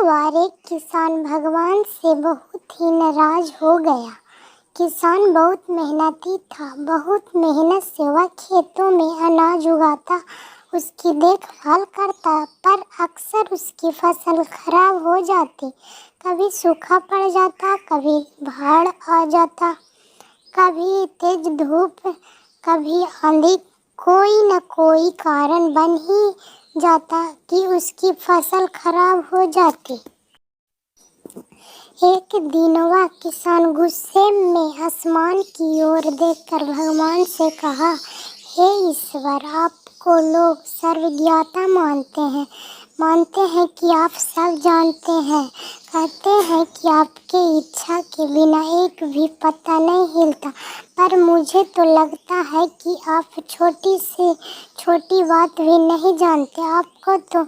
बार एक किसान भगवान से बहुत ही नाराज हो गया। किसान बहुत मेहनती था। बहुत मेहनत से वह खेतों में अनाज उगाता, उसकी देखभाल करता, पर अक्सर उसकी फसल खराब हो जाती। कभी सूखा पड़ जाता, कभी बाढ़ आ जाता, कभी तेज धूप, कभी आंधी। कोई न कोई कारण बन ही जाता कि उसकी फसल खराब हो जाती। एक दिन वह किसान गुस्से में आसमान की ओर देखकर भगवान से कहा, हे ईश्वर, आपको लोग सर्वज्ञता मानते हैं कि आप सब जानते हैं। कहते हैं कि आपके इच्छा के बिना एक भी पत्ता नहीं हिलता, पर मुझे तो लगता है कि आप छोटी से छोटी बात भी नहीं जानते। आपको तो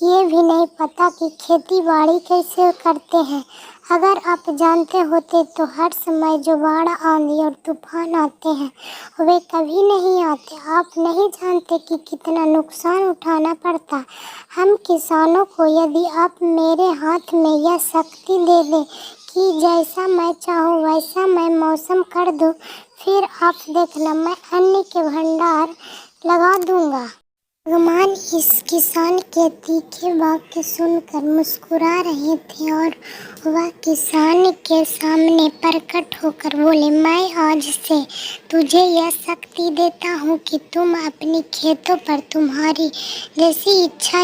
ये भी नहीं पता कि खेती बाड़ी कैसे करते हैं। अगर आप जानते होते तो हर समय जो बाढ़, आंधी और तूफान आते हैं वे कभी नहीं आते। आप नहीं जानते कि कितना नुकसान उठाना पड़ता। हम किसानों को यदि आप मेरे हाथ में यह शक्ति दे दें कि जैसा मैं चाहूँ वैसा मैं मौसम कर दूँ, फिर आप देखना मैं अन्न के भंडार लगा दूँगा। भगवान इस किसान के तीखे वाक्य सुनकर मुस्कुरा रहे थे और वह किसान के सामने प्रकट होकर बोले, मैं आज से तुझे यह शक्ति देता हूँ कि तुम अपनी खेतों पर तुम्हारी जैसी इच्छा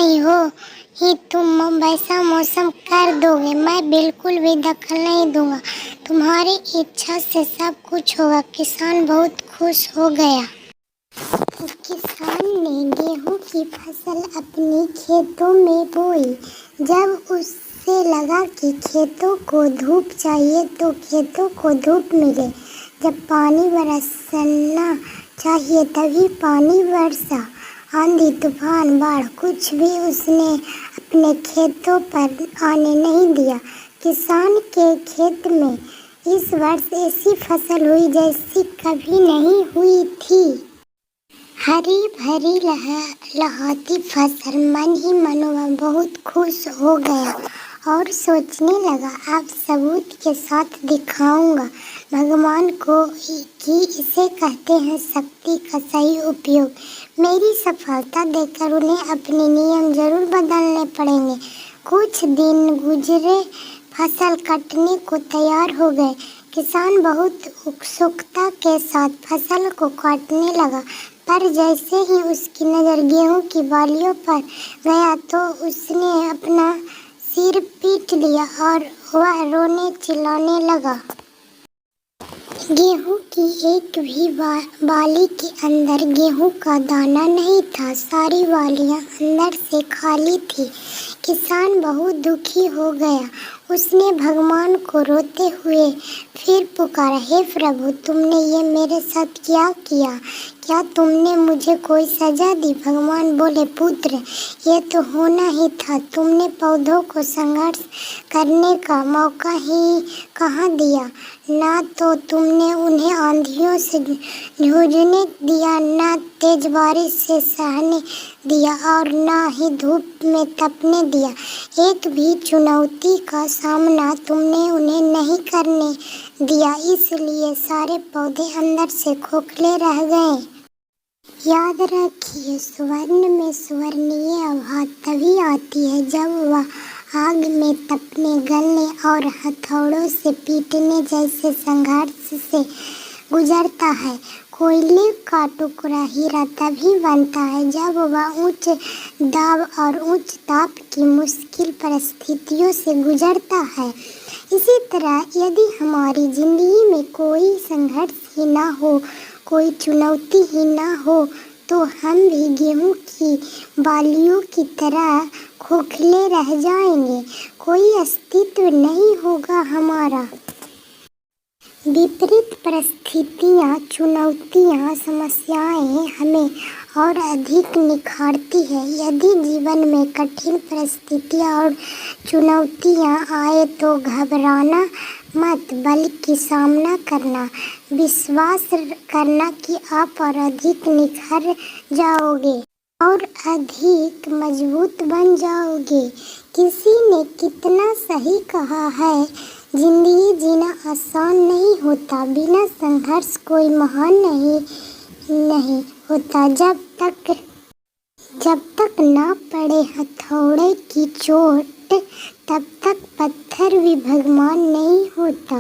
ही तुम वैसा मौसम कर दोगे। मैं बिल्कुल भी दखल नहीं दूंगा। तुम्हारी इच्छा से सब कुछ होगा। किसान बहुत खुश हो गया। किसान ने गेहूं की फसल अपने खेतों में बोई। जब उससे लगा कि खेतों को धूप चाहिए तो खेतों को धूप मिले। जब पानी बरसना चाहिए तभी पानी बरसा। आंधी, तूफान, बाढ़ कुछ भी उसने अपने खेतों पर आने नहीं दिया। किसान के खेत में इस वर्ष ऐसी फसल हुई जैसी कभी नहीं हुई थी। हरी भरी लहलहाती फसल। मन ही मन वह बहुत खुश हो गया और सोचने लगा, अब सबूत के साथ दिखाऊंगा भगवान को कि इसे कहते हैं शक्ति का सही उपयोग। मेरी सफलता देखकर उन्हें अपने नियम जरूर बदलने पड़ेंगे। कुछ दिन गुजरे, फसल कटने को तैयार हो गए। किसान बहुत उत्सुकता के साथ फसल को काटने लगा, पर जैसे ही उसकी नज़र गेहूं की बालियों पर गया तो उसने अपना सिर पीट लिया और वह रोने चिल्लाने लगा। गेहूं की एक भी बाली के अंदर गेहूं का दाना नहीं था। सारी बालियां अंदर से खाली थी। किसान बहुत दुखी हो गया। उसने भगवान को रोते हुए फिर पुकारा, हे प्रभु, तुमने ये मेरे साथ क्या किया? क्या तुमने मुझे कोई सजा दी? भगवान बोले, पुत्र, ये तो होना ही था। तुमने पौधों को संघर्ष करने का मौका ही कहाँ दिया। ना तो तुमने उन्हें आंधियों से जूझने दिया, ना तेज बारिश से सहने दिया और ना ही धूप में तपने दिया। एक भी चुनौती का सामना तुमने उन्हें नहीं करने दिया। इसलिए सारे पौधे अंदर से खोखले रह गए। याद रखिए, स्वर्ण में स्वर्णीय आभा तभी आती है जब वह आग में तपने, गलने और हथौड़ों से पीटने जैसे संघर्ष से गुजरता है। कोयले का टुकड़ा हीरा तभी बनता है जब वह उच्च दाब और उच्च ताप की मुश्किल परिस्थितियों से गुजरता है। इसी तरह यदि हमारी जिंदगी में कोई संघर्ष ही ना हो, कोई चुनौती ही ना हो, तो हम भी गेहूं की बालियों की तरह खोखले रह जाएंगे। कोई अस्तित्व नहीं होगा हमारा। विपरीत परिस्थितियाँ, चुनौतियाँ, समस्याएं हमें और अधिक निखारती है। यदि जीवन में कठिन परिस्थितियाँ और चुनौतियाँ आए तो घबराना मत, बल्कि सामना करना। विश्वास करना कि आप और अधिक निखर जाओगे और अधिक मजबूत बन जाओगे। किसी ने कितना सही कहा है, जिंदगी जीना आसान नहीं होता, बिना संघर्ष कोई महान नहीं होता। जब तक ना पड़े हथौड़े की चोट, तब तक पत्थर भी भगवान नहीं होता।